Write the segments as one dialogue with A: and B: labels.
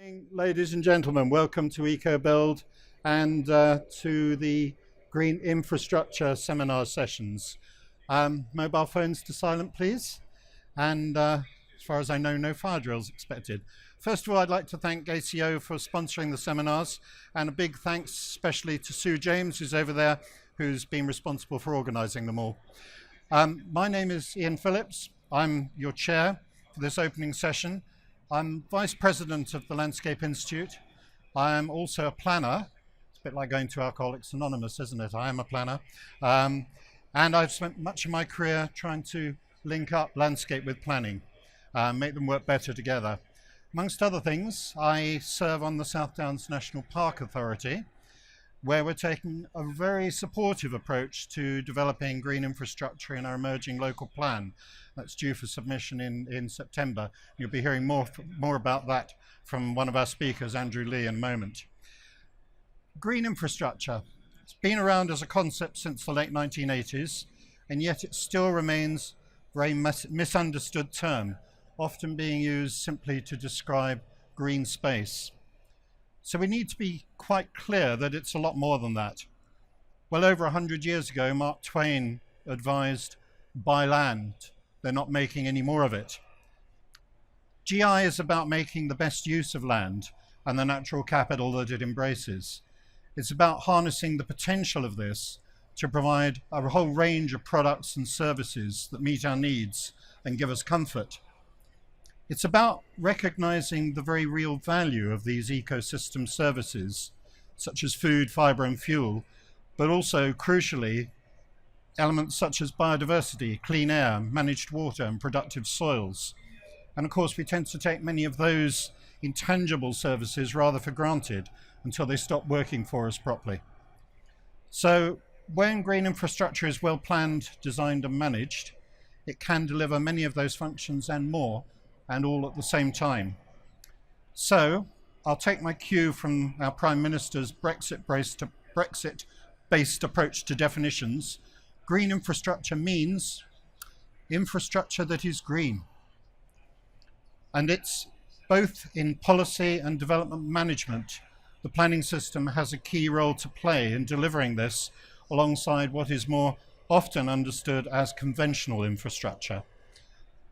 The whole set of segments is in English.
A: Morning, ladies and gentlemen. Welcome to Ecobuild and to the Green Infrastructure Seminar sessions. Mobile phones to silent, please. And as far as I know, no fire drills expected. First of all, I'd like to thank ACO for sponsoring the seminars, and a big thanks especially to Sue James, who's over there, who's been responsible for organising them all. My name is Ian Phillips. I'm your chair for this opening session. I'm Vice President of the Landscape Institute. I am also a planner. It's a bit like going to Alcoholics Anonymous, isn't it? I am a planner. And I've spent much of my career trying to link up landscape with planning, make them work better together. Amongst other things, I serve on the South Downs National Park Authority, where we're taking a very supportive approach to developing green infrastructure in our emerging local plan. That's due for submission in September. You'll be hearing more about that from one of our speakers, Andrew Lee, in a moment. Green infrastructure. It's been around as a concept since the late 1980s, and yet it still remains a very misunderstood term, often being used simply to describe green space. So we need to be quite clear that it's a lot more than that. Well over 100 years ago, Mark Twain advised, buy land. They're not making any more of it. GI is about making the best use of land and the natural capital that it embraces. It's about harnessing the potential of this to provide a whole range of products and services that meet our needs and give us comfort. It's about recognizing the very real value of these ecosystem services, such as food, fiber, and fuel, but also, crucially, elements such as biodiversity, clean air, managed water, and productive soils. And of course, we tend to take many of those intangible services rather for granted until they stop working for us properly. So when green infrastructure is well planned, designed, and managed, it can deliver many of those functions and more, and all at the same time. So I'll take my cue from our Prime Minister's Brexit-based approach to definitions. Green infrastructure means infrastructure that is green. And it's both in policy and development management. The planning system has a key role to play in delivering this alongside what is more often understood as conventional infrastructure.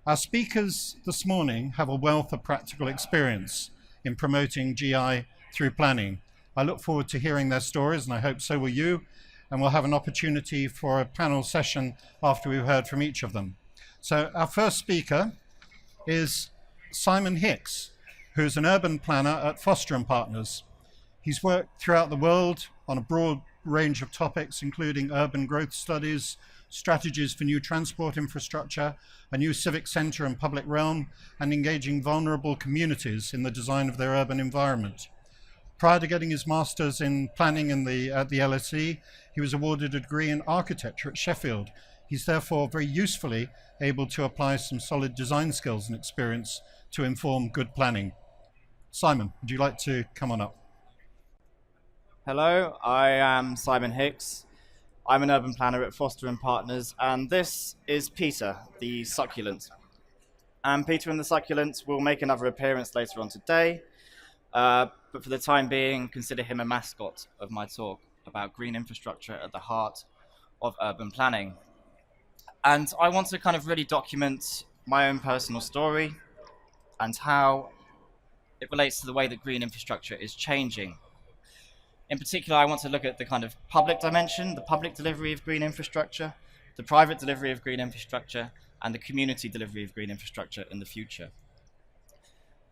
A: Our speakers this morning have a wealth of practical experience in promoting GI through planning. I look forward to hearing their stories, and I hope so will you, and we'll have an opportunity for a panel session after we've heard from each of them. So our first speaker is Simon Hicks, who's an urban planner at Foster & Partners. He's worked throughout the world on a broad range of topics, including urban growth studies, strategies for new transport infrastructure, a new civic centre and public realm, and engaging vulnerable communities in the design of their urban environment. Prior to getting his master's in planning at the LSE, he was awarded a degree in architecture at Sheffield. He's therefore very usefully able to apply some solid design skills and experience to inform good planning. Simon, would you like to come on up?
B: Hello, I am Simon Hicks. I'm an urban planner at Foster & Partners, and this is Peter, the succulent. And Peter and the succulent will make another appearance later on today, but for the time being, consider him a mascot of my talk about green infrastructure at the heart of urban planning. And I want to kind of really document my own personal story and how it relates to the way that green infrastructure is changing. In particular, I want to look at the kind of public dimension, the public delivery of green infrastructure, the private delivery of green infrastructure, and the community delivery of green infrastructure in the future.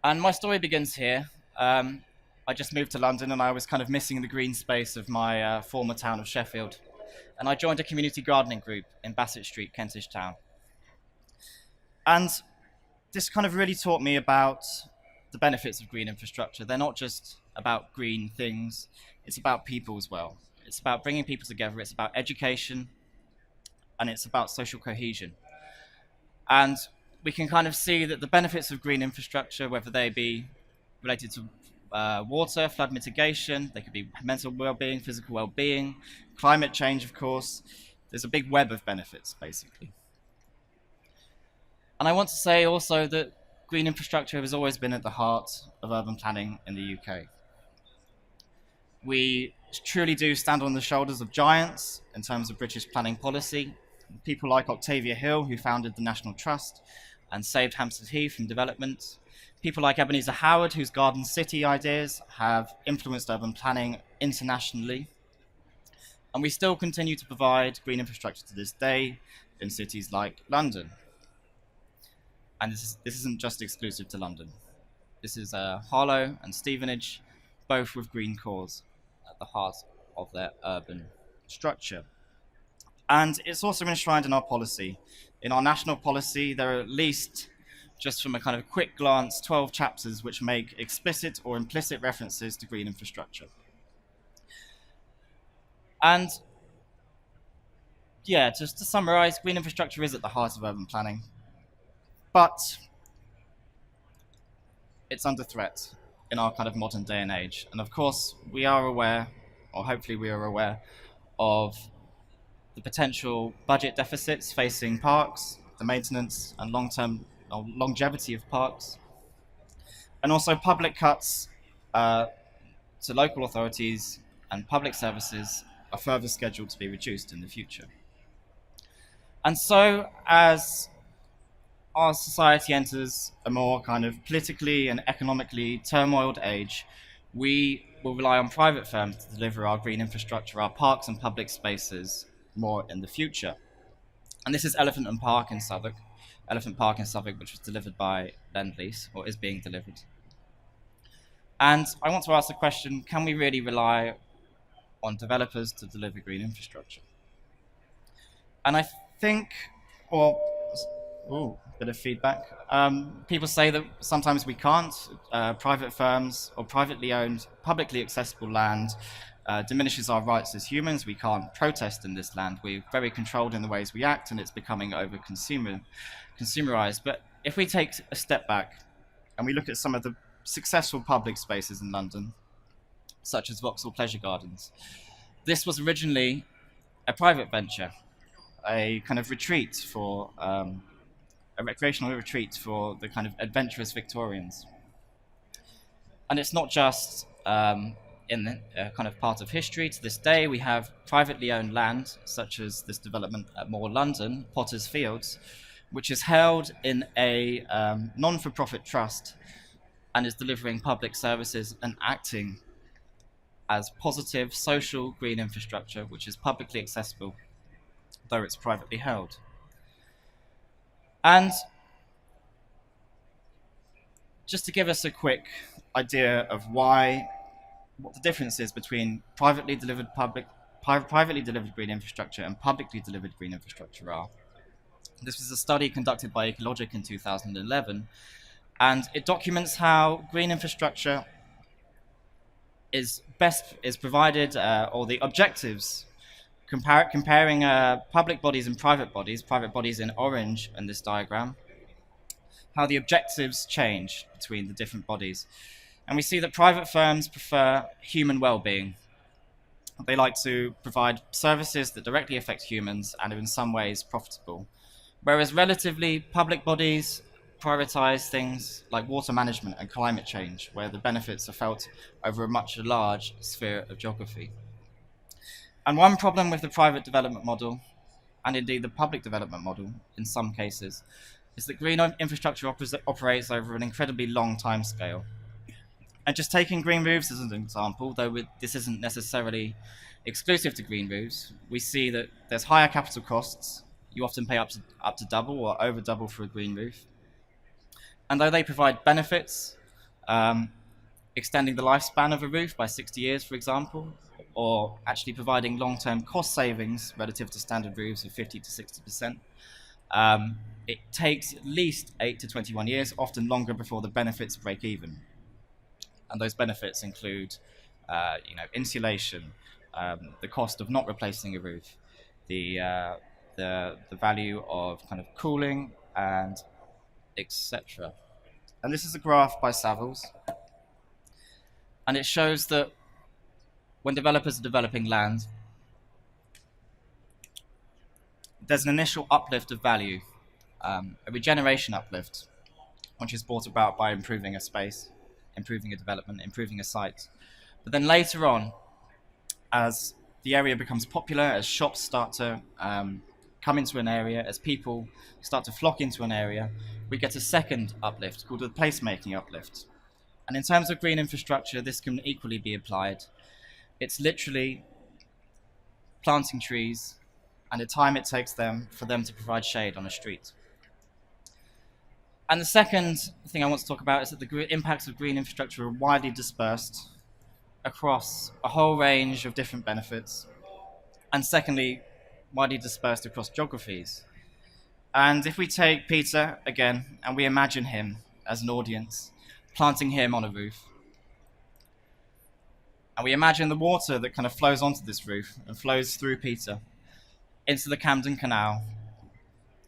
B: And my story begins here. I just moved to London and I was kind of missing the green space of my former town of Sheffield. And I joined a community gardening group in Bassett Street, Kentish Town. And this kind of really taught me about the benefits of green infrastructure. They're not just about green things, it's about people as well. It's about bringing people together, it's about education, and it's about social cohesion. And we can kind of see that the benefits of green infrastructure, whether they be related to water, flood mitigation, they could be mental well-being, physical well-being, climate change, of course. There's a big web of benefits, basically. And I want to say also that green infrastructure has always been at the heart of urban planning in the UK. We truly do stand on the shoulders of giants in terms of British planning policy. People like Octavia Hill, who founded the National Trust and saved Hampstead Heath from development. People like Ebenezer Howard, whose Garden City ideas have influenced urban planning internationally. And we still continue to provide green infrastructure to this day in cities like London. And this isn't just exclusive to London. This is Harlow and Stevenage, both with green cores at the heart of their urban structure. And it's also enshrined in our policy. In our national policy, there are at least, just from a kind of quick glance, 12 chapters which make explicit or implicit references to green infrastructure. And yeah, just to summarize, green infrastructure is at the heart of urban planning, but it's under threat in our kind of modern day and age. And of course, we are aware, or hopefully we are aware, of the potential budget deficits facing parks, the maintenance and long-term longevity of parks, and also public cuts to local authorities and public services are further scheduled to be reduced in the future. And so, as our society enters a more kind of politically and economically turmoiled age, we will rely on private firms to deliver our green infrastructure, our parks and public spaces more in the future. And this is Elephant Park in Southwark, which was delivered by Lend-Lease, or is being delivered. And I want to ask the question, can we really rely on developers to deliver green infrastructure? And I think, bit of feedback. People say that sometimes we can't. Private firms or privately owned, publicly accessible land diminishes our rights as humans. We can't protest in this land. We're very controlled in the ways we act, and it's becoming over-consumerized. But if we take a step back and we look at some of the successful public spaces in London, such as Vauxhall Pleasure Gardens, this was originally a private venture, a kind of retreat for a recreational retreat for the kind of adventurous Victorians. And it's not just in the kind of part of history. To this day, we have privately owned land, such as this development at More London, Potter's Fields, which is held in a non-for-profit trust and is delivering public services and acting as positive social green infrastructure, which is publicly accessible, though it's privately held. And just to give us a quick idea of what the difference is between privately delivered green infrastructure and publicly delivered green infrastructure are. This was a study conducted by Ecologic in 2011, and it documents how green infrastructure is provided, or the objectives, comparing public bodies and private bodies in orange in this diagram, how the objectives change between the different bodies. And we see that private firms prefer human well-being. They like to provide services that directly affect humans and are in some ways profitable. Whereas relatively public bodies prioritize things like water management and climate change, where the benefits are felt over a much large sphere of geography. And one problem with the private development model, and indeed the public development model in some cases, is that green infrastructure operates over an incredibly long time scale. And just taking green roofs as an example, though this isn't necessarily exclusive to green roofs, we see that there's higher capital costs. You often pay up to double or over double for a green roof. And though they provide benefits, extending the lifespan of a roof by 60 years, for example, or actually providing long-term cost savings relative to standard roofs of 50 to 60%, it takes at least 8 to 21 years, often longer, before the benefits break even. And those benefits include insulation, the cost of not replacing a roof, the value of kind of cooling, and etc. And this is a graph by Savills, and it shows that when developers are developing land, there's an initial uplift of value, a regeneration uplift, which is brought about by improving a space, improving a development, improving a site. But then later on, as the area becomes popular, as shops start to come into an area, as people start to flock into an area, we get a second uplift called the placemaking uplift. And in terms of green infrastructure, this can equally be applied. It's literally planting trees and the time it takes for them to provide shade on a street. And the second thing I want to talk about is that the impacts of green infrastructure are widely dispersed across a whole range of different benefits. And secondly, widely dispersed across geographies. And if we take Peter again and we imagine him as an audience, planting him on a roof, and we imagine the water that kind of flows onto this roof and flows through Peter into the Camden Canal,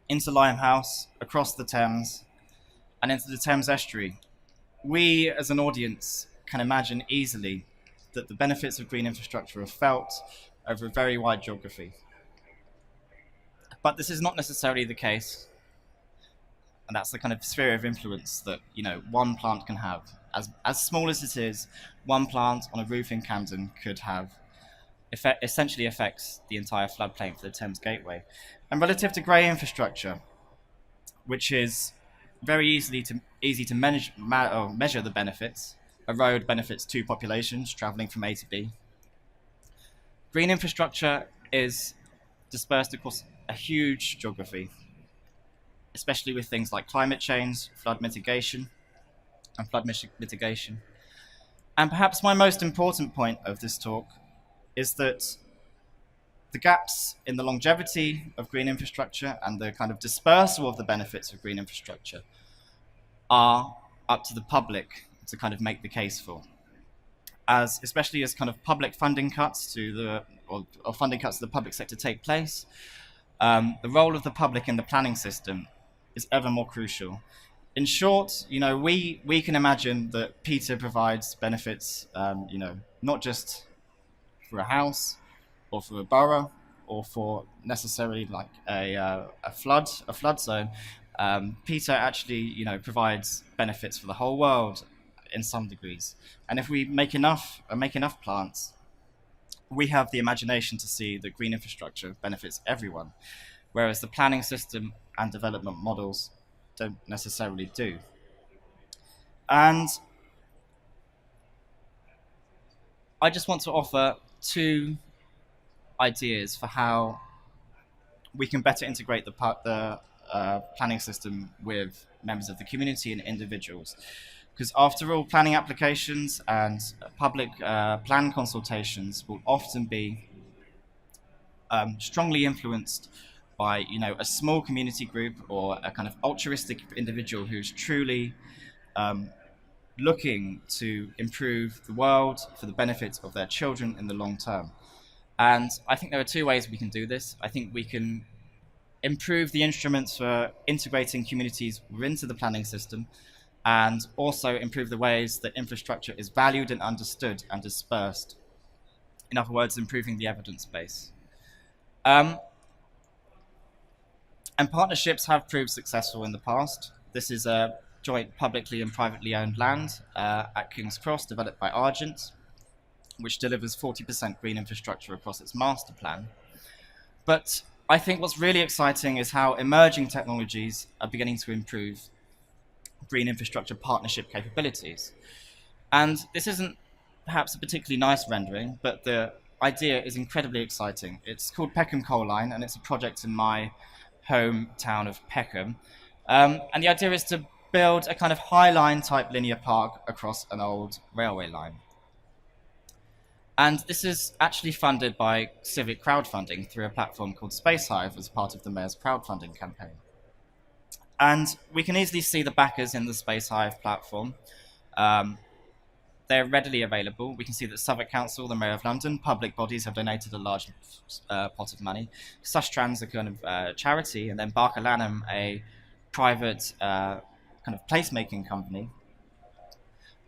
B: into Limehouse, across the Thames, and into the Thames estuary, we as an audience can imagine easily that the benefits of green infrastructure are felt over a very wide geography. But this is not necessarily the case, and that's the kind of sphere of influence that one plant can have. As small as it is, one plant on a roof in Camden could have essentially affects the entire floodplain for the Thames Gateway. And relative to grey infrastructure, which is very easy to measure the benefits, a road benefits two populations travelling from A to B. Green infrastructure is dispersed across a huge geography, especially with things like climate change, flood mitigation. And perhaps my most important point of this talk is that the gaps in the longevity of green infrastructure and the kind of dispersal of the benefits of green infrastructure are up to the public to kind of make the case for. Especially as kind of public funding cuts or funding cuts to the public sector take place, the role of the public in the planning system is ever more crucial. In short, we can imagine that Peter provides benefits, not just for a house or for a borough or for necessarily like a flood zone. Peter actually, provides benefits for the whole world in some degrees. And if we make enough plants, we have the imagination to see that green infrastructure benefits everyone, whereas the planning system and development models don't necessarily do. And I just want to offer two ideas for how we can better integrate the planning system with members of the community and individuals. Because after all, planning applications and public plan consultations will often be strongly influenced by a small community group or a kind of altruistic individual who's truly looking to improve the world for the benefit of their children in the long term. And I think there are two ways we can do this. I think we can improve the instruments for integrating communities into the planning system, and also improve the ways that infrastructure is valued and understood and dispersed. In other words, improving the evidence base. And partnerships have proved successful in the past. This is a joint publicly and privately owned land at King's Cross, developed by Argent, which delivers 40% green infrastructure across its master plan. But I think what's really exciting is how emerging technologies are beginning to improve green infrastructure partnership capabilities. And this isn't perhaps a particularly nice rendering, but the idea is incredibly exciting. It's called Peckham Coal Line, and it's a project in my hometown of Peckham. And the idea is to build a kind of high line type linear park across an old railway line. And this is actually funded by civic crowdfunding through a platform called Space Hive as part of the Mayor's crowdfunding campaign. And we can easily see the backers in the Space Hive platform. They're readily available. We can see that Southwark Council, the Mayor of London, public bodies have donated a large pot of money. Sustrans, a kind of charity, and then Barker Lanham, a private kind of placemaking company.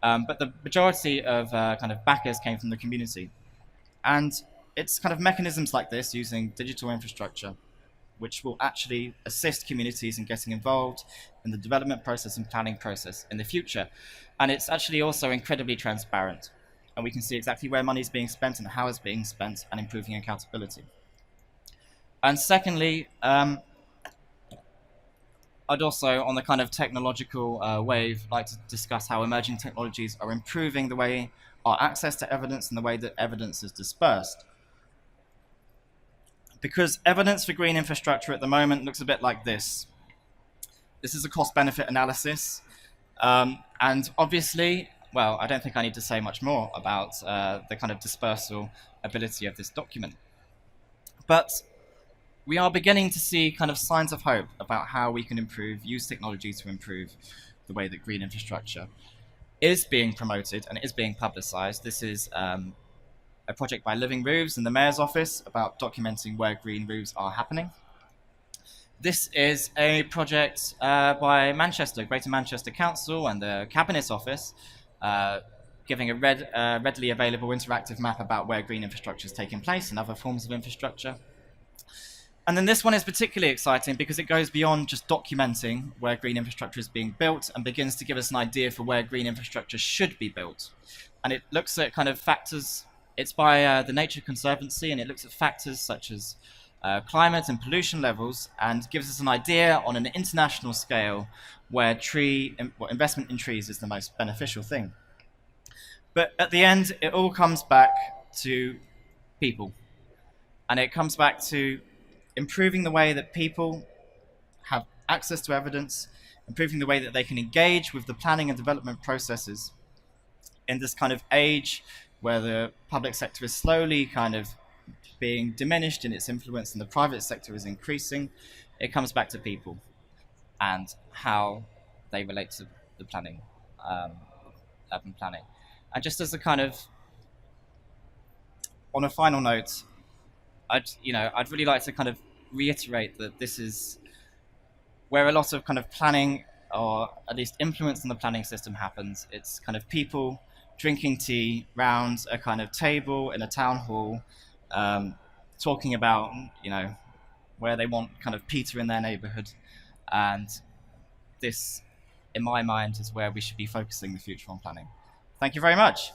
B: But the majority of kind of backers came from the community. And it's kind of mechanisms like this, using digital infrastructure, which will actually assist communities in getting involved in the development process and planning process in the future. And it's actually also incredibly transparent. And we can see exactly where money is being spent and how it's being spent, and improving accountability. And secondly, I'd also, on the kind of technological wave, like to discuss how emerging technologies are improving the way our access to evidence and the way that evidence is dispersed. Because evidence for green infrastructure at the moment looks a bit like this. This is a cost-benefit analysis. And obviously, well, I don't think I need to say much more about the kind of dispersal ability of this document. But we are beginning to see kind of signs of hope about how we can use technology to improve the way that green infrastructure is being promoted and is being publicized. This is a project by Living Roofs in the Mayor's Office about documenting where green roofs are happening. This is a project by Greater Manchester Council and the Cabinet Office, giving a readily available interactive map about where green infrastructure is taking place and other forms of infrastructure. And then this one is particularly exciting because it goes beyond just documenting where green infrastructure is being built and begins to give us an idea for where green infrastructure should be built. And it looks at kind of factors. It's by the Nature Conservancy, and it looks at factors such as climate and pollution levels, and gives us an idea on an international scale where investment in trees is the most beneficial thing. But at the end, it all comes back to people. And it comes back to improving the way that people have access to evidence, improving the way that they can engage with the planning and development processes in this kind of age where the public sector is slowly kind of being diminished in its influence and the private sector is increasing. It comes back to people and how they relate to the planning, urban planning. And just as a kind of, on a final note, I'd really like to kind of reiterate that this is where a lot of kind of planning, or at least influence on the planning system, happens. It's kind of people drinking tea round a kind of table in a town hall, talking about, where they want kind of Peter in their neighbourhood. And this, in my mind, is where we should be focusing the future on planning. Thank you very much.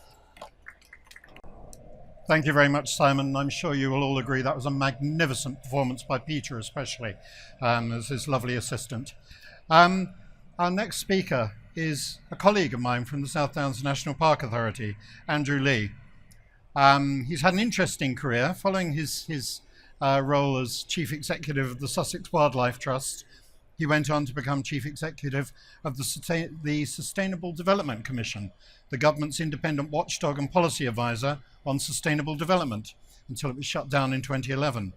A: Thank you very much, Simon. I'm sure you will all agree that was a magnificent performance by Peter, especially as his lovely assistant. Our next speaker is a colleague of mine from the South Downs National Park Authority, Andrew Lee. He's had an interesting career. Following his role as Chief Executive of the Sussex Wildlife Trust, he went on to become Chief Executive of the Sustainable Development Commission, the government's independent watchdog and policy advisor on sustainable development, until it was shut down in 2011.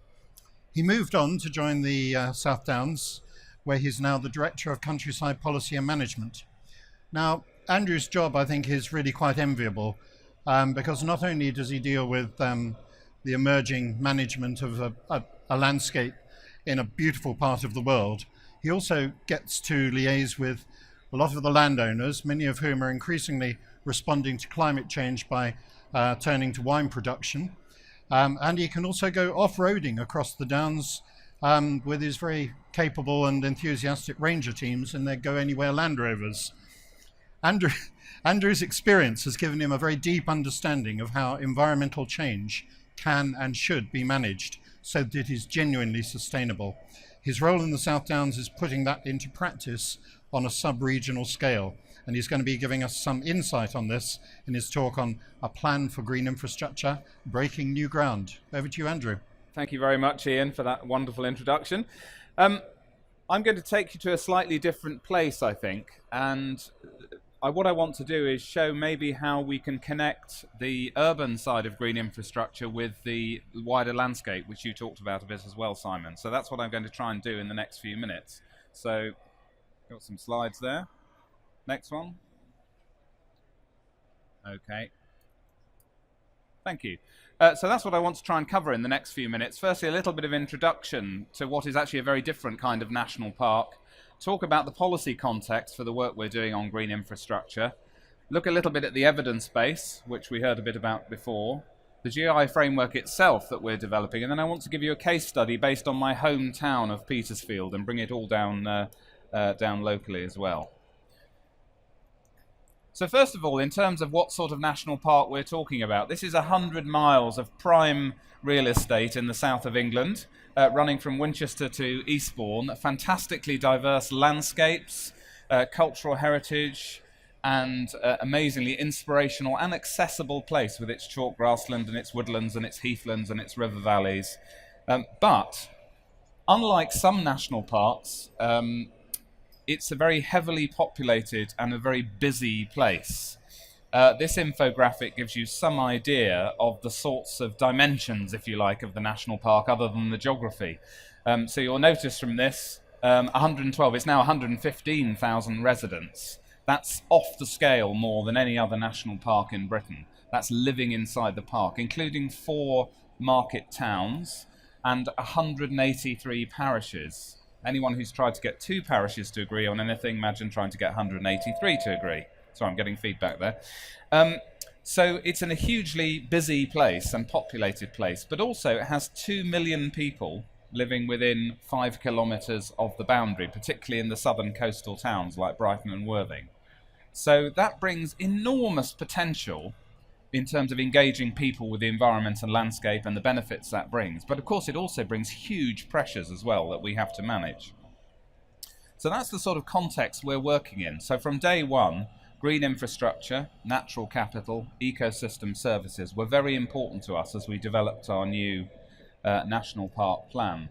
A: He moved on to join the South Downs, where he's now the Director of Countryside Policy and Management. Now, Andrew's job, I think, is really quite enviable, because not only does he deal with the emerging management of a landscape in a beautiful part of the world, he also gets to liaise with a lot of the landowners, many of whom are increasingly responding to climate change by turning to wine production. And he can also go off-roading across the Downs with his very capable and enthusiastic ranger teams and their Go Anywhere Land Rovers. Andrew's experience has given him a very deep understanding of how environmental change can and should be managed so that it is genuinely sustainable. His role in the South Downs is putting that into practice on a sub-regional scale, and he's going to be giving us some insight on this in his talk on a plan for green infrastructure, breaking new ground. Over to you, Andrew.
C: Thank you very much, Ian, for that wonderful introduction. I'm going to take you to a slightly different place, I think, and what I want to do is show maybe how we can connect the urban side of green infrastructure with the wider landscape, which you talked about a bit as well, Simon. So that's what I'm going to try and do in the next few minutes. So, got some slides there. Next one. Okay. Thank you. So that's what I want to try and cover in the next few minutes. Firstly, a little bit of introduction to what is actually a very different kind of national park. Talk about the policy context for the work we're doing on green infrastructure. Look a little bit at the evidence base, which we heard a bit about before. the GI framework itself that we're developing, and then I want to give you a case study based on my hometown of Petersfield and bring it all down locally as well. So first of all, in terms of what sort of national park we're talking about, this is 100 miles of prime real estate in the south of England, running from Winchester to Eastbourne, fantastically diverse landscapes, cultural heritage, and amazingly inspirational and accessible place with its chalk grassland and its woodlands and its heathlands and its river valleys. But unlike some national parks, it's a very heavily populated and a very busy place. This infographic gives you some idea of the sorts of dimensions, if you like, of the national park other than the geography. So you'll notice from this, 112, it's now 115,000 residents. That's off the scale more than any other national park in Britain. That's living inside the park, including 4 market towns and 183 parishes. Anyone who's tried to get 2 parishes to agree on anything, imagine trying to get 183 to agree. Sorry, I'm getting feedback there. So it's in a hugely busy place and populated place, but also it has 2 million people living within 5 kilometres of the boundary, particularly in the southern coastal towns like Brighton and Worthing. So that brings enormous potential in terms of engaging people with the environment and landscape and the benefits that brings. But of course it also brings huge pressures as well that we have to manage. So that's the sort of context we're working in. So from day one, green infrastructure, natural capital, ecosystem services were very important to us as we developed our new national park plan.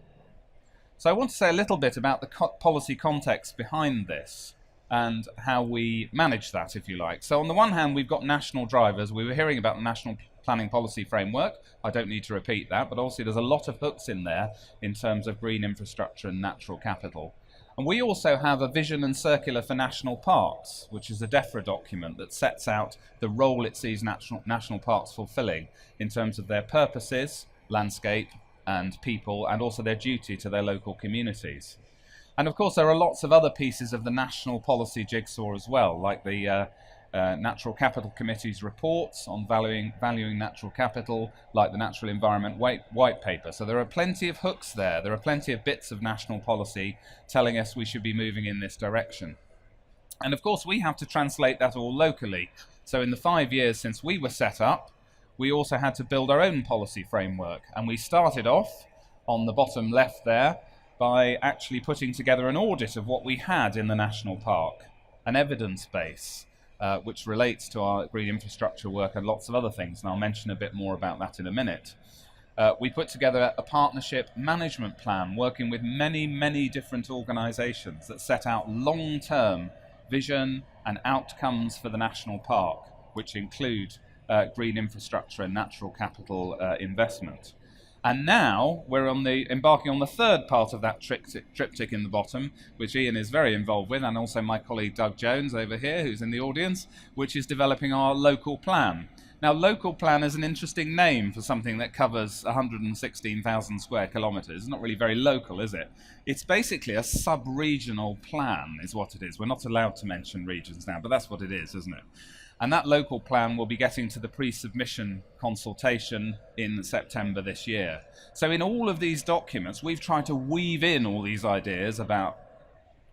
C: So I want to say a little bit about the policy context behind this and how we manage that, if you like. So on the one hand, we've got national drivers. We were hearing about the National Planning Policy Framework. I don't need to repeat that, but obviously there's a lot of hooks in there in terms of green infrastructure and natural capital. And we also have a vision and circular for national parks, which is a DEFRA document that sets out the role it sees national parks fulfilling in terms of their purposes, landscape and people, and also their duty to their local communities. And of course there are lots of other pieces of the national policy jigsaw as well, like the Natural Capital Committee's reports on valuing natural capital, like the Natural Environment White Paper. So there are plenty of hooks there. There are plenty of bits of national policy telling us we should be moving in this direction. And of course we have to translate that all locally. So in the 5 years since we were set up, we also had to build our own policy framework. And we started off on the bottom left there by actually putting together an audit of what we had in the national park, an evidence base, which relates to our green infrastructure work and lots of other things, and I'll mention a bit more about that in a minute. We put together a partnership management plan working with many, many different organisations that set out long-term vision and outcomes for the national park, which include green infrastructure and natural capital investment. And now we're embarking on the third part of that triptych in the bottom, which Ian is very involved with, and also my colleague Doug Jones over here, who's in the audience, which is developing our local plan. Now, local plan is an interesting name for something that covers 116,000 square kilometres. It's not really very local, is it? It's basically a sub-regional plan, is what it is. We're not allowed to mention regions now, but that's what it is, isn't it? And that local plan will be getting to the pre-submission consultation in September this year. So in all of these documents, we've tried to weave in all these ideas about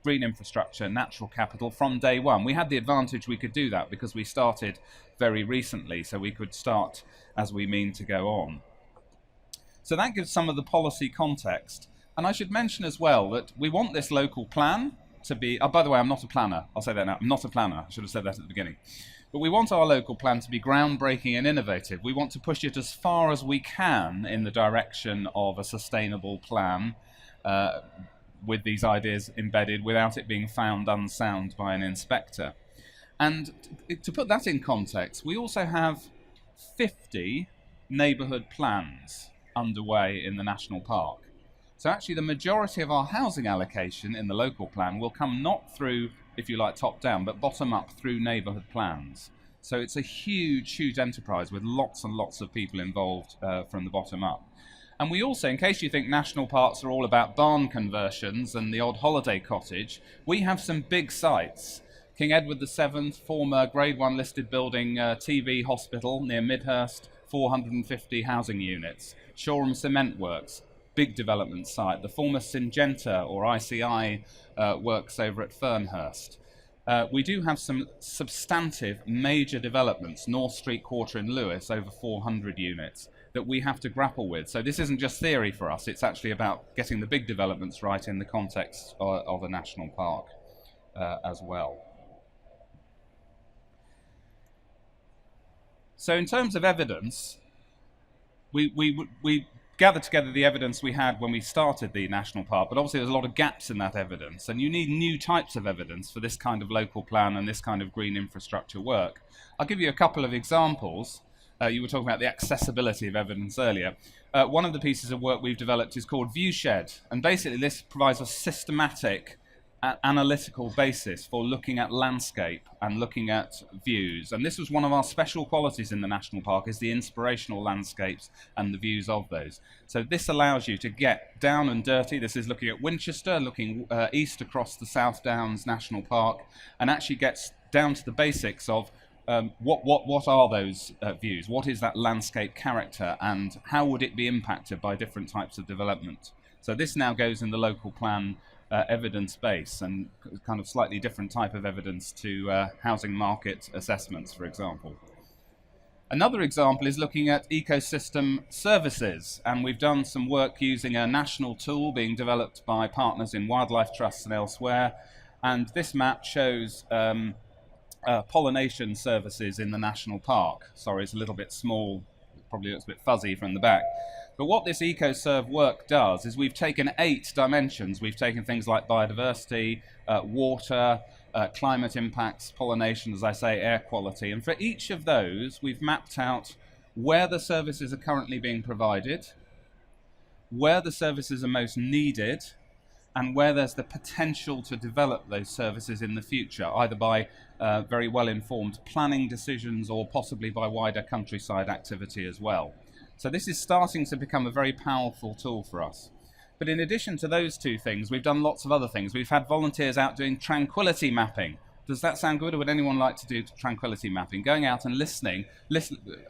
C: green infrastructure, natural capital from day one. We had the advantage we could do that because we started very recently, so we could start as we mean to go on. So that gives some of the policy context. And I should mention as well that we want this local plan to be... Oh, by the way, I'm not a planner. I'll say that now. I'm not a planner. I should have said that at the beginning. But we want our local plan to be groundbreaking and innovative. We want to push it as far as we can in the direction of a sustainable plan with these ideas embedded without it being found unsound by an inspector. And to put that in context, we also have 50 neighbourhood plans underway in the national park. So actually the majority of our housing allocation in the local plan will come not through, if you like, top down, but bottom up through neighbourhood plans. So it's a huge, huge enterprise with lots and lots of people involved from the bottom up. And we also, in case you think national parks are all about barn conversions and the odd holiday cottage, we have some big sites. King Edward VII, former Grade 1 listed building TV hospital near Midhurst, 450 housing units. Shoreham Cement Works, big development site. The former Syngenta or ICI works over at Fernhurst. We do have some substantive major developments, North Street Quarter in Lewes, over 400 units, that we have to grapple with. So this isn't just theory for us, it's actually about getting the big developments right in the context of a national park as well. So in terms of evidence, we gathered together the evidence we had when we started the national park, but obviously there's a lot of gaps in that evidence, and you need new types of evidence for this kind of local plan and this kind of green infrastructure work. I'll give you a couple of examples. You were talking about the accessibility of evidence earlier. One of the pieces of work we've developed is called Viewshed, and basically this provides a systematic analytical basis for looking at landscape and looking at views. And this was one of our special qualities in the national park, is the inspirational landscapes and the views of those. So this allows you to get down and dirty. This is looking at Winchester, looking east across the South Downs National Park, and actually gets down to the basics of what are those views? What is that landscape character, and how would it be impacted by different types of development? So this now goes in the local plan evidence base, and kind of slightly different type of evidence to housing market assessments, for example. Another example is looking at ecosystem services, and we've done some work using a national tool being developed by partners in wildlife trusts and elsewhere, and this map shows pollination services in the national park. Sorry, it's a little bit small, probably looks a bit fuzzy from the back. But what this EcoServe work does is we've taken 8 dimensions. We've taken things like biodiversity, water, climate impacts, pollination, as I say, air quality. And for each of those, we've mapped out where the services are currently being provided, where the services are most needed, and where there's the potential to develop those services in the future, either by very well-informed planning decisions or possibly by wider countryside activity as well. So this is starting to become a very powerful tool for us. But in addition to those 2 things, we've done lots of other things. We've had volunteers out doing tranquility mapping. Does that sound good, or would anyone like to do tranquility mapping? Going out and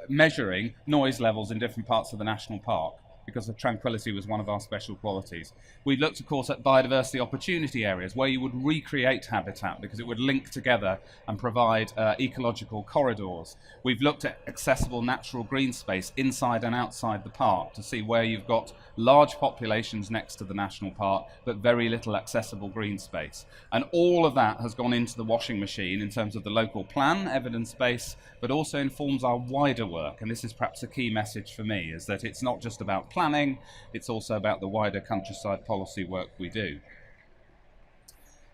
C: measuring noise levels in different parts of the national park, because the tranquility was one of our special qualities. We looked, of course, at biodiversity opportunity areas where you would recreate habitat because it would link together and provide ecological corridors. We've looked at accessible natural green space inside and outside the park to see where you've got large populations next to the national park but very little accessible green space. And all of that has gone into the washing machine in terms of the local plan evidence base, but also informs our wider work. And this is perhaps a key message for me, is that it's not just about planning, it's also about the wider countryside policy work we do.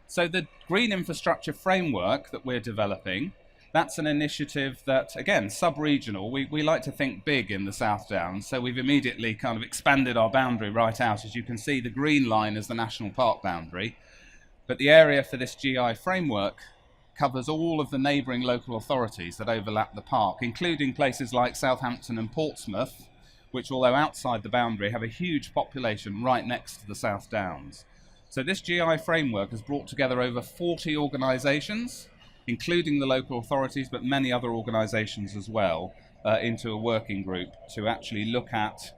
C: So the green infrastructure framework that we're developing, that's an initiative that, again, sub-regional. We like to think big in the South Downs, so we've immediately kind of expanded our boundary right out. As you can see, the green line is the national park boundary, but the area for this GI framework covers all of the neighbouring local authorities that overlap the park, including places like Southampton and Portsmouth, which, although outside the boundary, have a huge population right next to the South Downs. So this GI framework has brought together over 40 organisations, including the local authorities, but many other organisations as well, into a working group to actually look at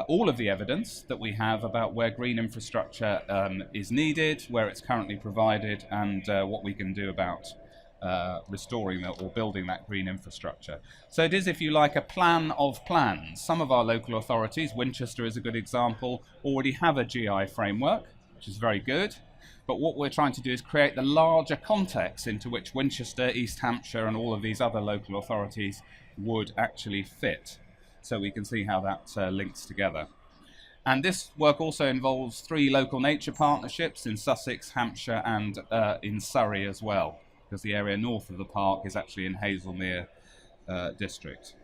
C: all of the evidence that we have about where green infrastructure is needed, where it's currently provided, and what we can do about restoring or building that green infrastructure. So it is, if you like, a plan of plans. Some of our local authorities, Winchester is a good example, already have a GI framework, which is very good. But what we're trying to do is create the larger context into which Winchester, East Hampshire, and all of these other local authorities would actually fit. So we can see how that links together. And this work also involves 3 local nature partnerships in Sussex, Hampshire, and in Surrey as well, because the area north of the park is actually in Hazelmere district.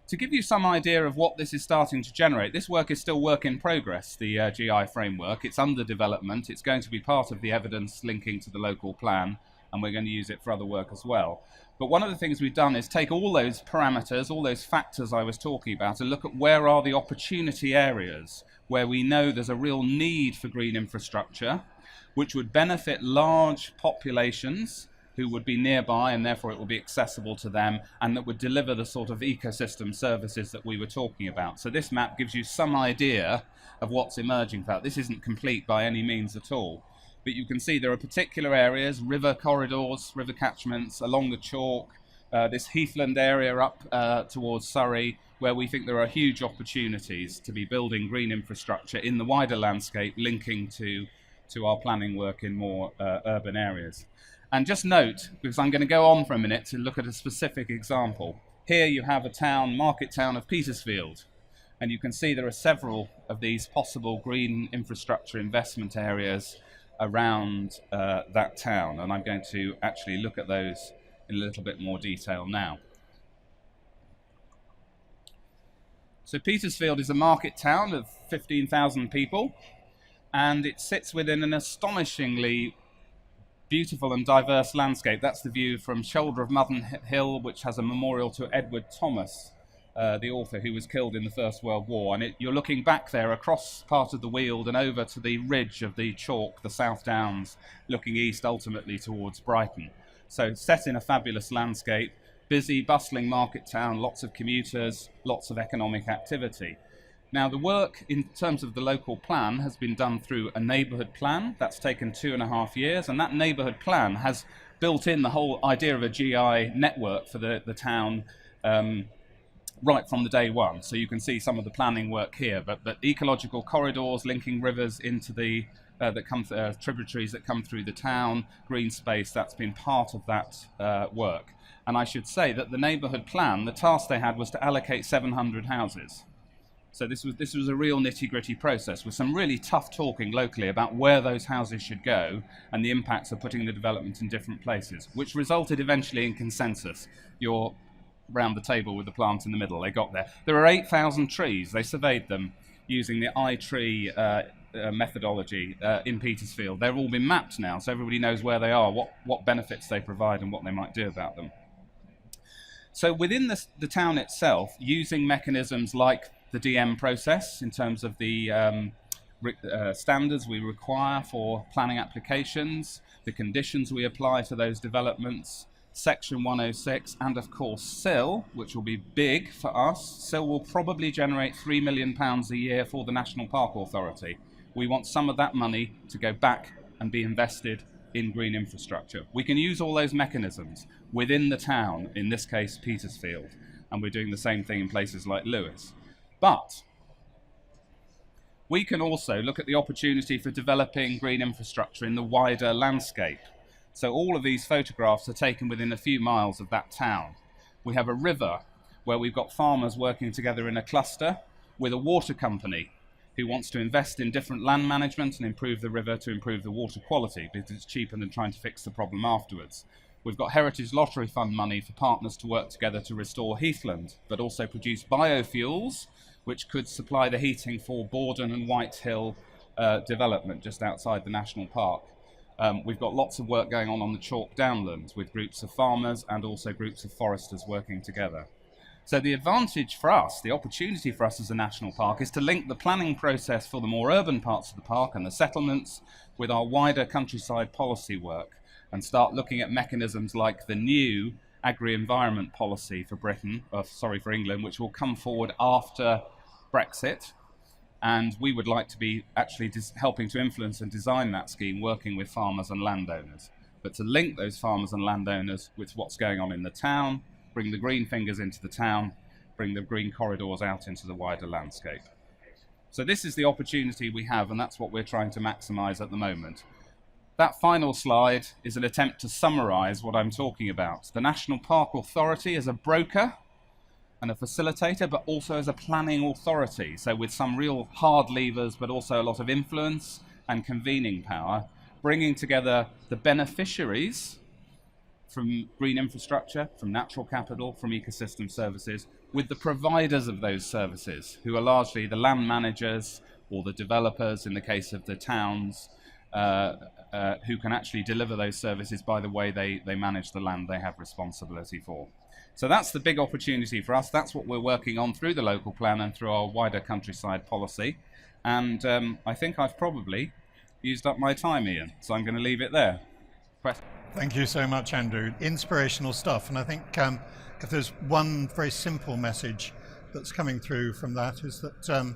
C: To give you some idea of what this is starting to generate, this work is still work in progress, the GI framework. It's under development. It's going to be part of the evidence linking to the local plan, and we're going to use it for other work as well. But one of the things we've done is take all those parameters, all those factors I was talking about, and look at where are the opportunity areas where we know there's a real need for green infrastructure, which would benefit large populations who would be nearby, and therefore it will be accessible to them, and that would deliver the sort of ecosystem services that we were talking about. So this map gives you some idea of what's emerging for that. This isn't complete by any means at all, but you can see there are particular areas, river corridors, river catchments along the chalk, this heathland area up towards Surrey, where we think there are huge opportunities to be building green infrastructure in the wider landscape, linking to our planning work in more urban areas. And just note, because I'm going to go on for a minute to look at a specific example. Here you have a town, market town of Petersfield, and you can see there are several of these possible green infrastructure investment areas around that town, and I'm going to actually look at those in a little bit more detail now. So Petersfield is a market town of 15,000 people, and it sits within an astonishingly beautiful and diverse landscape. That's the view from Shoulder of Mutton Hill, which has a memorial to Edward Thomas, the author who was killed in the First World War. And you're looking back there across part of the Weald and over to the ridge of the chalk, the South Downs, looking east ultimately towards Brighton. So set in a fabulous landscape, busy, bustling market town, lots of commuters, lots of economic activity. Now, the work in terms of the local plan has been done through a neighbourhood plan. That's taken 2.5 years, and that neighbourhood plan has built in the whole idea of a GI network for the town right from the day one. So you can see some of the planning work here, but ecological corridors linking rivers into the tributaries that come through the town, green space, that's been part of that work. And I should say that the neighbourhood plan, the task they had was to allocate 700 houses. So this was a real nitty-gritty process with some really tough talking locally about where those houses should go and the impacts of putting the development in different places, which resulted eventually in consensus. You're round the table with the plant in the middle, they got there. There are 8,000 trees. They surveyed them using the iTree methodology in Petersfield. They've all been mapped now, so everybody knows where they are, what benefits they provide and what they might do about them. So within the town itself, using mechanisms like the DM process in terms of the standards we require for planning applications, the conditions we apply to those developments, Section 106, and of course SIL, which will be big for us. SIL will probably generate £3 million a year for the National Park Authority. We want some of that money to go back and be invested in green infrastructure. We can use all those mechanisms within the town, in this case Petersfield, and we're doing the same thing in places like Lewes. But we can also look at the opportunity for developing green infrastructure in the wider landscape. So all of these photographs are taken within a few miles of that town. We have a river where we've got farmers working together in a cluster with a water company who wants to invest in different land management and improve the river to improve the water quality because it's cheaper than trying to fix the problem afterwards. We've got Heritage Lottery Fund money for partners to work together to restore heathland, but also produce biofuels, which could supply the heating for Borden and White Hill development just outside the national park. We've got lots of work going on the chalk downlands with groups of farmers and also groups of foresters working together. So the advantage for us, the opportunity for us as a national park, is to link the planning process for the more urban parts of the park and the settlements with our wider countryside policy work and start looking at mechanisms like the new agri-environment policy for for England, which will come forward after Brexit. And we would like to be actually helping to influence and design that scheme, working with farmers and landowners. But to link those farmers and landowners with what's going on in the town, bring the green fingers into the town, bring the green corridors out into the wider landscape. So this is the opportunity we have, and that's what we're trying to maximise at the moment. That final slide is an attempt to summarise what I'm talking about. The National Park Authority is a broker and a facilitator, but also as a planning authority. So with some real hard levers, but also a lot of influence and convening power, bringing together the beneficiaries from green infrastructure, from natural capital, from ecosystem services, with the providers of those services, who are largely the land managers or the developers in the case of the towns, who can actually deliver those services by the way they manage the land they have responsibility for. So that's the big opportunity for us. That's what we're working on through the local plan and through our wider countryside policy. And I think I've probably used up my time, Ian, so I'm going to leave it there. Question?
A: Thank you so much, Andrew. Inspirational stuff. And I think if there's one very simple message that's coming through from that is that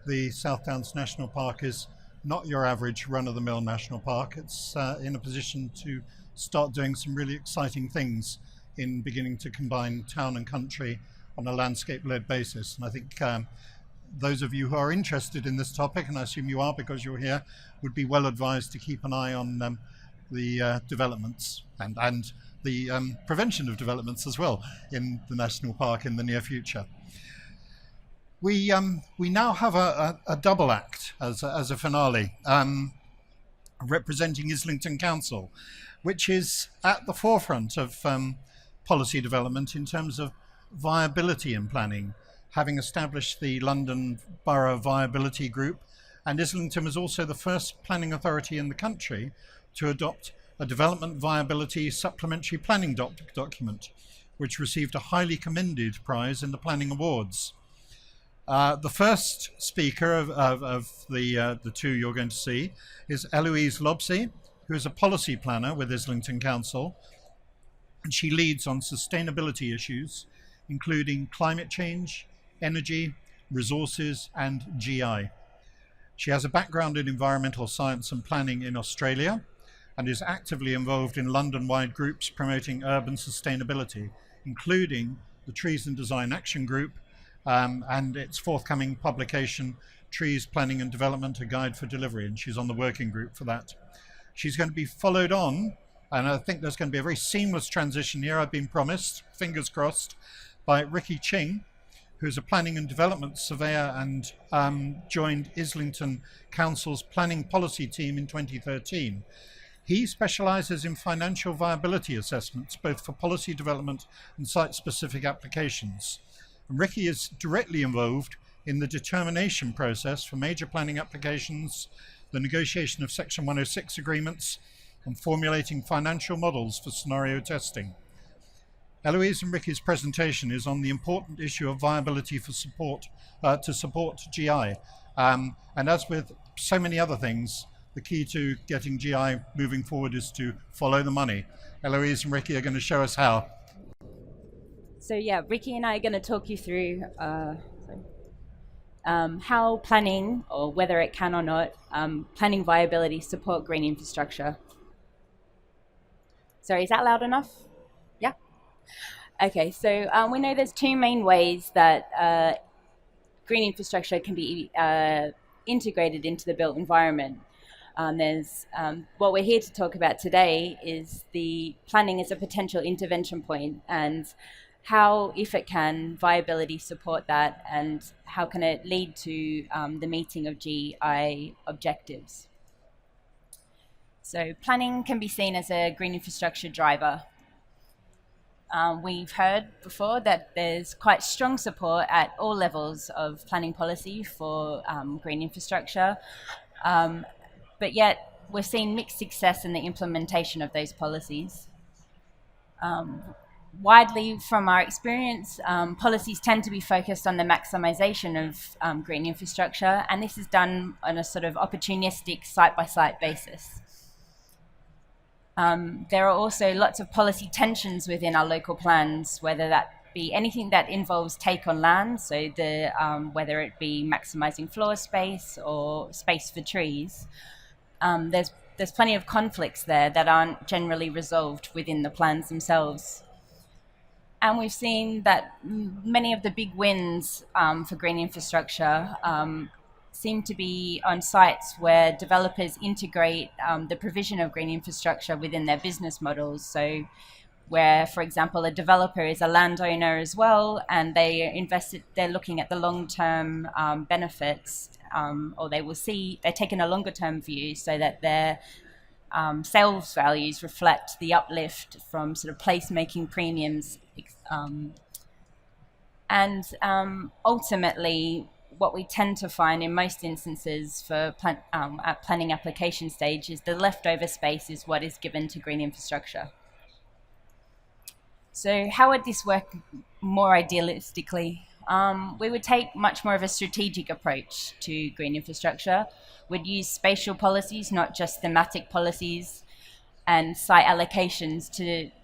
A: the South Downs National Park is not your average run-of-the-mill national park. It's in a position to start doing some really exciting things in beginning to combine town and country on a landscape-led basis. And I think those of you who are interested in this topic, and I assume you are because you're here, would be well advised to keep an eye on the developments and the prevention of developments as well in the national park in the near future. We now have a double act as a finale, representing Islington Council, which is at the forefront of policy development in terms of viability in planning, having established the London Borough Viability Group, and Islington is also the first planning authority in the country to adopt a development viability supplementary planning document, which received a highly commended prize in the Planning Awards. The first speaker of the two you're going to see is Eloise Lobsey, who is a policy planner with Islington Council, and she leads on sustainability issues, including climate change, energy, resources, and GI. She has a background in environmental science and planning in Australia, and is actively involved in London-wide groups promoting urban sustainability, including the Trees and Design Action Group and its forthcoming publication, Trees, Planning and Development, A Guide for Delivery, and she's on the working group for that. She's going to be followed on, and I think there's going to be a very seamless transition here, I've been promised, fingers crossed, by Ching, who's a planning and development surveyor and joined Islington Council's planning policy team in 2013. He specialises in financial viability assessments, both for policy development and site-specific applications. And Ricky is directly involved in the determination process for major planning applications, the negotiation of Section 106 agreements, and formulating financial models for scenario testing. Eloise and Ricky's presentation is on the important issue of viability for support to support GI. And as with so many other things, the key to getting GI moving forward is to follow the money. Eloise and Ricky are going to show us how.
D: So yeah, Ricky and I are going to talk you through how planning, or whether it can or not, planning viability support green infrastructure. Sorry, is that loud enough? Yeah? Okay, so we know there's two main ways that green infrastructure can be integrated into the built environment. What we're here to talk about today is the planning as a potential intervention point, and how, if it can, viability support that, and how can it lead to the meeting of GI objectives. So planning can be seen as a green infrastructure driver. We've heard before that there's quite strong support at all levels of planning policy for green infrastructure. But yet we're seeing mixed success in the implementation of those policies. Widely from our experience, policies tend to be focused on the maximisation of green infrastructure, and this is done on a sort of opportunistic site-by-site basis. There are also lots of policy tensions within our local plans, whether that be anything that involves take on land, so whether it be maximising floor space or space for trees. There's plenty of conflicts there that aren't generally resolved within the plans themselves. And we've seen that many of the big wins for green infrastructure seem to be on sites where developers integrate the provision of green infrastructure within their business models. So where, for example, a developer is a landowner as well, and they're looking at the long-term benefits, or they're taking a longer-term view so that their sales values reflect the uplift from sort of place-making premiums. Ultimately, what we tend to find in most instances for at planning application stage is the leftover space is what is given to green infrastructure. So how would this work more idealistically? We would take much more of a strategic approach to green infrastructure. We'd use spatial policies, not just thematic policies. and site allocations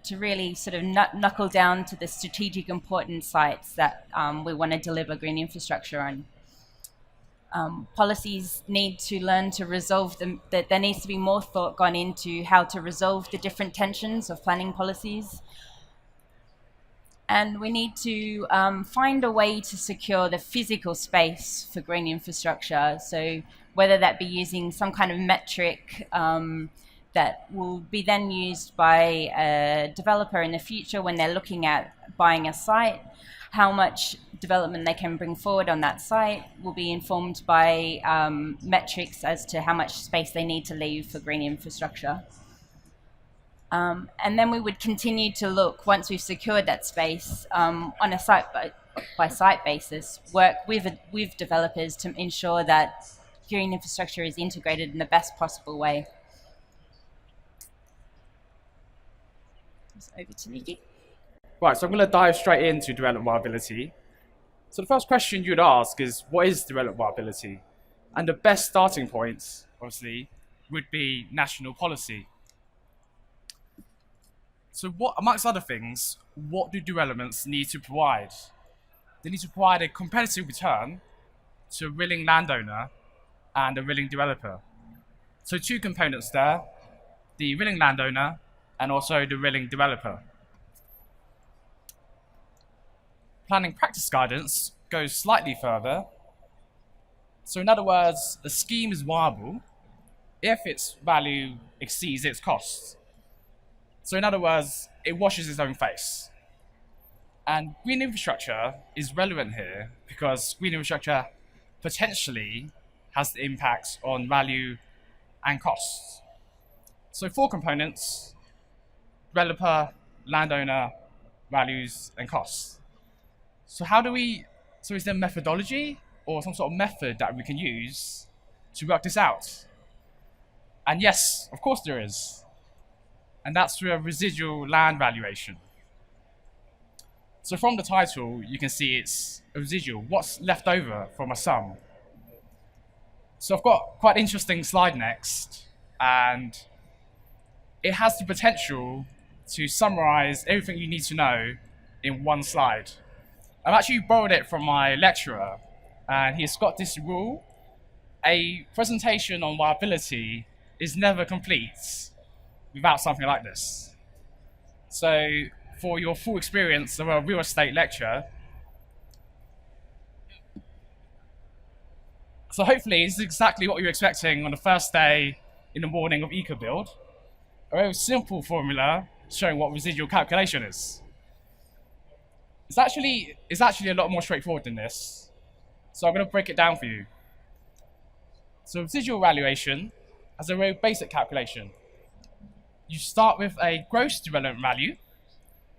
D: to really sort of knuckle down to the strategic important sites that we want to deliver green infrastructure on. Policies need to learn to resolve them, that there needs to be more thought gone into how to resolve the different tensions of planning policies. And we need to find a way to secure the physical space for green infrastructure. So whether that be using some kind of metric that will be then used by a developer in the future when they're looking at buying a site, how much development they can bring forward on that site will be informed by metrics as to how much space they need to leave for green infrastructure. And then we would continue to look, once we've secured that space, on a site-by-site basis, work with developers to ensure that green infrastructure is integrated in the best possible way. Over to Nikki.
E: Right, so I'm going to dive straight into development viability. So the first question you'd ask is, what is development viability? And the best starting point, obviously, would be national policy. So what, amongst other things, what do developments need to provide? They need to provide a competitive return to a willing landowner and a willing developer. So two components there, the willing landowner and also the willing developer. Planning practice guidance goes slightly further. So in other words, a scheme is viable if its value exceeds its costs. So in other words, it washes its own face. And green infrastructure is relevant here because green infrastructure potentially has the impacts on value and costs. So 4 components: developer, landowner, values, and costs. So is there methodology or some sort of method that we can use to work this out? And yes, of course there is. And that's through a residual land valuation. So from the title, you can see it's a residual, what's left over from a sum. So I've got quite an interesting slide next, and it has the potential to summarize everything you need to know in one slide. I've actually borrowed it from my lecturer, and he's got this rule: a presentation on viability is never complete without something like this. So for your full experience of a real estate lecture, so hopefully this is exactly what you're expecting on the first day in the morning of Ecobuild. A very simple formula showing what residual calculation is. It's actually a lot more straightforward than this. So I'm going to break it down for you. So residual valuation has a very basic calculation. You start with a gross development value.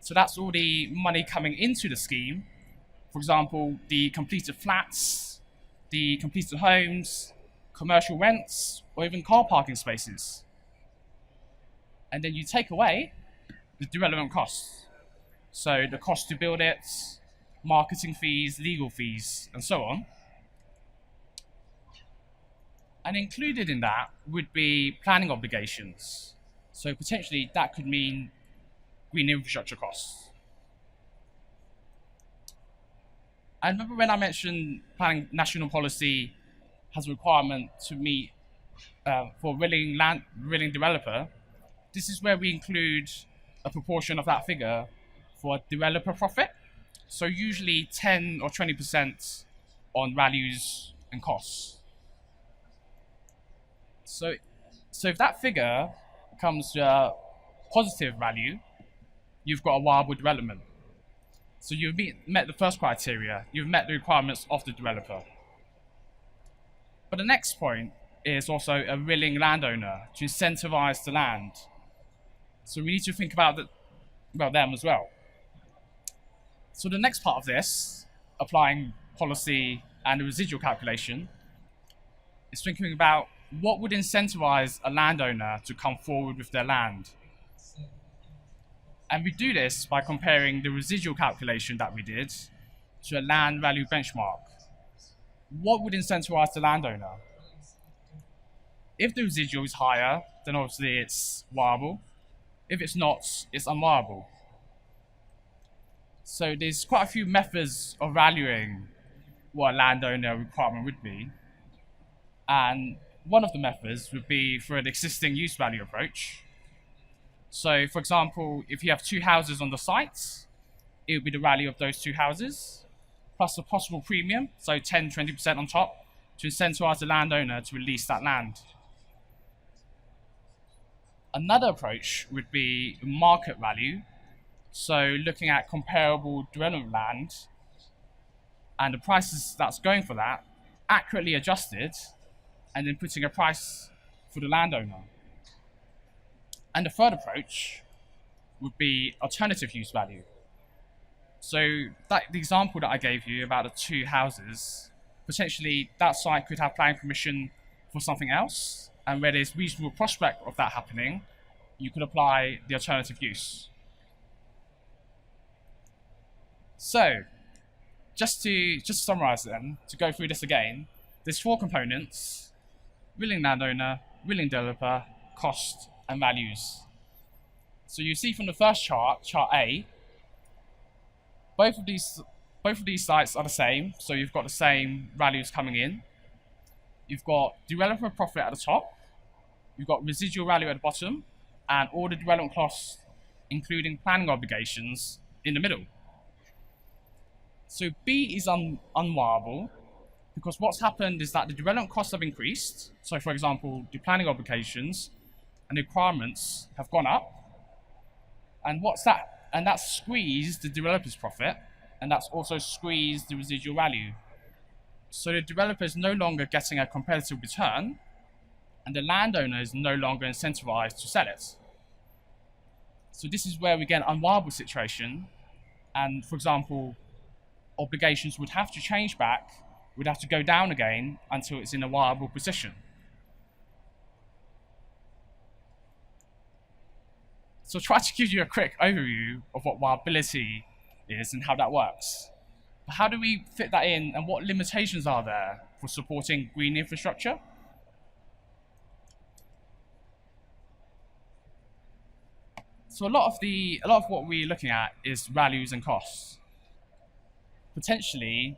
E: So that's all the money coming into the scheme. For example, the completed flats, the completed homes, commercial rents, or even car parking spaces. And then you take away the development costs. So the cost to build it, marketing fees, legal fees, and so on. And included in that would be planning obligations. So potentially that could mean green infrastructure costs. I remember when I mentioned planning national policy has a requirement to meet for willing developer. This is where we include a proportion of that figure for developer profit. So usually 10 or 20% on values and costs. So if that figure comes to a positive value, you've got a viable development. So you've met the first criteria, you've met the requirements of the developer. But the next point is also a willing landowner to incentivize the land. So we need to think about them as well. So the next part of this, applying policy and the residual calculation, is thinking about what would incentivize a landowner to come forward with their land. And we do this by comparing the residual calculation that we did to a land value benchmark. What would incentivize the landowner? If the residual is higher, then obviously it's viable. If it's not, it's unviable. So there's quite a few methods of valuing what a landowner requirement would be. And one of the methods would be for an existing use value approach. So for example, if you have 2 houses on the site, it would be the value of those 2 houses, plus a possible premium, so 10-20% on top, to incentivize the landowner to release that land. Another approach would be market value, so looking at comparable development land and the prices that's going for that, accurately adjusted, and then putting a price for the landowner. And the third approach would be alternative use value. So the example that I gave you about the 2 houses, potentially that site could have planning permission for something else, and where there's reasonable prospect of that happening, you could apply the alternative use. So, just to summarize then, to go through this again, there's 4 components: willing landowner, willing developer, cost, and values. So you see from the first chart, chart A, both of these sites are the same, so you've got the same values coming in. You've got developer profit at the top, you've got residual value at the bottom, and all the development costs, including planning obligations, in the middle. So B is unviable, because what's happened is that the development costs have increased. So for example, the planning obligations and the requirements have gone up. And that's squeezed the developer's profit, and that's also squeezed the residual value. So the developer is no longer getting a competitive return, and the landowner is no longer incentivized to sell it. So this is where we get an unviable situation, and for example, obligations would have to change back, would have to go down again until it's in a viable position. So I'll try to give you a quick overview of what viability is and how that works. But how do we fit that in, and what limitations are there for supporting green infrastructure? So a lot of what we're looking at is values and costs. Potentially,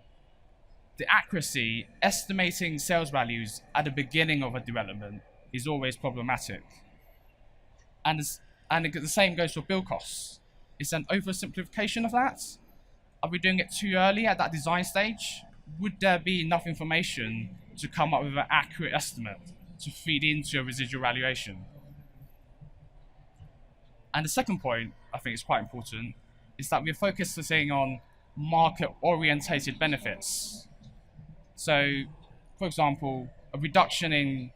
E: the accuracy, estimating sales values at the beginning of a development is always problematic. And the same goes for build costs. It's an oversimplification of that. Are we doing it too early at that design stage? Would there be enough information to come up with an accurate estimate to feed into a residual valuation? And the second point, I think is quite important, is that we're focusing on market-orientated benefits. So, for example, a reduction in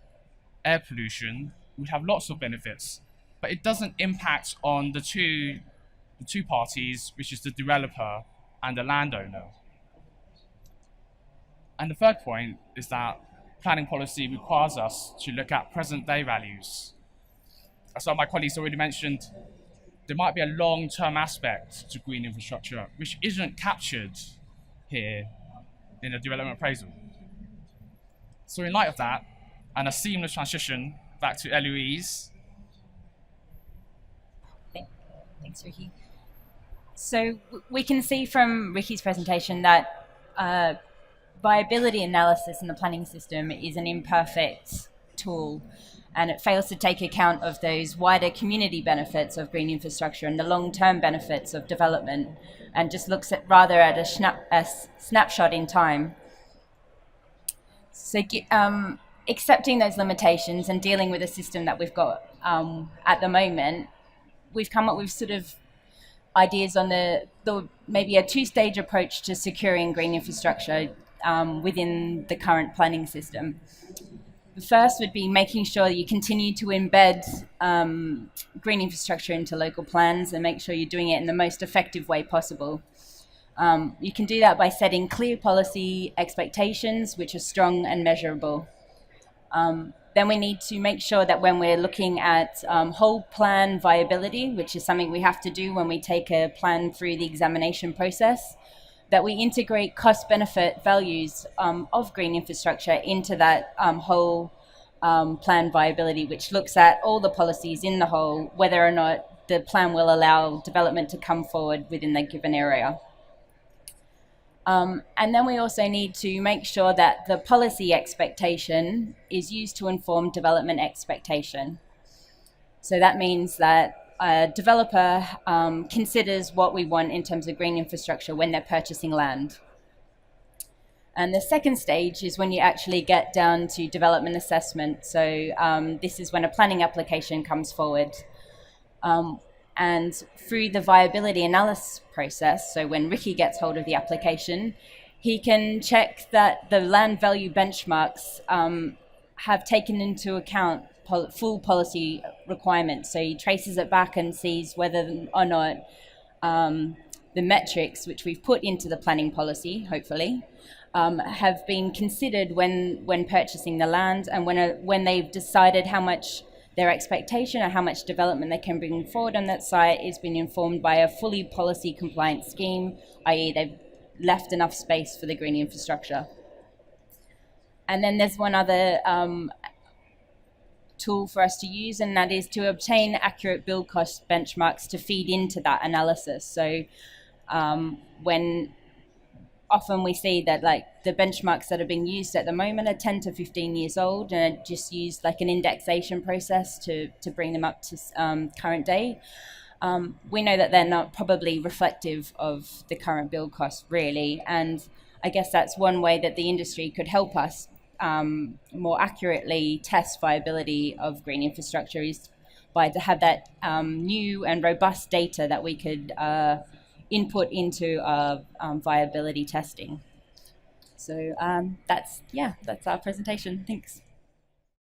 E: air pollution would have lots of benefits, but it doesn't impact on the two parties, which is the developer and the landowner. And the third point is that planning policy requires us to look at present-day values. As some of my colleagues already mentioned, there might be a long-term aspect to green infrastructure which isn't captured here in a development appraisal. So in light of that, and a seamless transition back to Eloise.
D: Thanks, Ricky. So we can see from Ricky's presentation that viability analysis in the planning system is an imperfect tool, and it fails to take account of those wider community benefits of green infrastructure and the long-term benefits of development, and just looks at a snapshot in time. So accepting those limitations and dealing with the system that we've got at the moment, we've come up with sort of ideas on the maybe a 2-stage approach to securing green infrastructure within the current planning system. The first would be making sure that you continue to embed green infrastructure into local plans and make sure you're doing it in the most effective way possible. You can do that by setting clear policy expectations which are strong and measurable. Then we need to make sure that when we're looking at whole plan viability, which is something we have to do when we take a plan through the examination process, that we integrate cost-benefit values of green infrastructure into that whole plan viability, which looks at all the policies in the whole, whether or not the plan will allow development to come forward within the given area. And then we also need to make sure that the policy expectation is used to inform development expectation. So that means that a developer considers what we want in terms of green infrastructure when they're purchasing land. And the second stage is when you actually get down to development assessment. So this is when a planning application comes forward. And through the viability analysis process, so when Ricky gets hold of the application, he can check that the land value benchmarks have taken into account full policy requirements. So he traces it back and sees whether or not the metrics which we've put into the planning policy, hopefully, have been considered when purchasing the land, and when they've decided how much their expectation or how much development they can bring forward on that site is being informed by a fully policy compliant scheme, i.e. they've left enough space for the green infrastructure. And then there's one other tool for us to use, and that is to obtain accurate build cost benchmarks to feed into that analysis. So when often we see that like the benchmarks that are being used at the moment are 10 to 15 years old and are just used like an indexation process to bring them up to current day. We know that they're not probably reflective of the current build cost really, and I guess that's one way that the industry could help us more accurately test viability of green infrastructure is by to have that new and robust data that we could input into viability testing. So that's our presentation. Thanks.